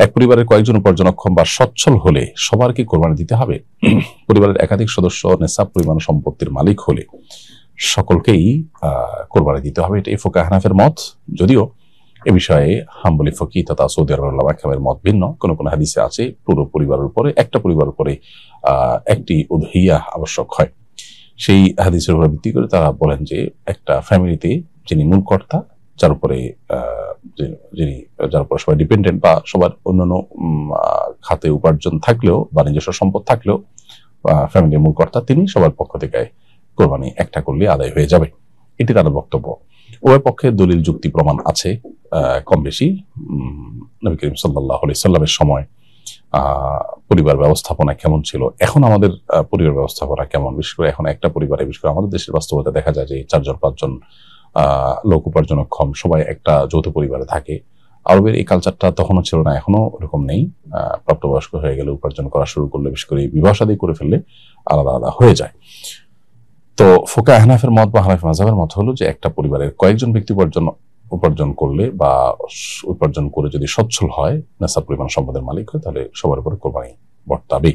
এক পরিবারের কয়েকজন উপার্জনক্ষম বা সচ্ছল হলে সবার কি কোরবানি দিতে হবে? পরিবারের একাধিক সদস্য নেশাব পরিমাণ সম্পত্তির মালিক হলে সকলকেই কোরবানি দিতে হবে, এটা ফুকাহা হানাফের মত। যদিও এ বিষয়ে হাম্বলি ফকিহ তথা সৌদি আরবের উলামা কেরামের মত ভিন্ন। কোন কোন হাদিসে আছে পুরো পরিবারের উপরে, একটা পরিবারের উপরে একটি উদহিয়া আবশ্যক হয়। সেই হাদিসের উপর ভিত্তি করে তারা বলেন যে একটা ফ্যামিলিতে যিনি মূল কর্তা, যার উপরে সবাই ডিপেন্ডেন্ট বা সবার অন্যান্য খাতে উপার্জন থাকলেও বা নিজস্ব সম্পদ থাকলেও ফ্যামিলির মূল কর্তা তিনি, সবার পক্ষ থেকে কোরবানি একটা করলে আদায় হয়ে যাবে, এটি তাদের বক্তব্য। উভয় পক্ষে দলিল যুক্তি প্রমাণ আছে কম বেশি। নবী করিম সাল্লাল্লাহু আলাইহি সাল্লামের সময় পরিবার ব্যবস্থাপনা কেমন ছিল, এখন আমাদের পরিবার ব্যবস্থাপনা কেমন, বিশেষ করে এখন একটা পরিবারে, বিশেষ করে আমাদের দেশের বাস্তবতা দেখা যায় যে 4-5 লোক উপার্জনক্ষম সবাই একটা যৌথ পরিবারে থাকে। আরবের এই কালচারটা তখনও ছিল না, এখনো এরকম নেই। প্রাপ্তবয়স্ক হয়ে গেলে উপার্জন করা শুরু করলে, বিশেষ করে বিবাহ শাদী করে ফেললে আলাদা আলাদা হয়ে যায়। তো ফুকাহা হানাফের মত বা হানাফি মাযহাবের মত হলো যে একটা পরিবারের কয়েকজন ব্যক্তি উপার্জন করলে বা উপার্জন করে যদি সচ্ছল হয়, নেশাব পরিমাণ সম্পদের মালিক হয়, তাহলে সবার উপর কোরবানি বর্তাবে।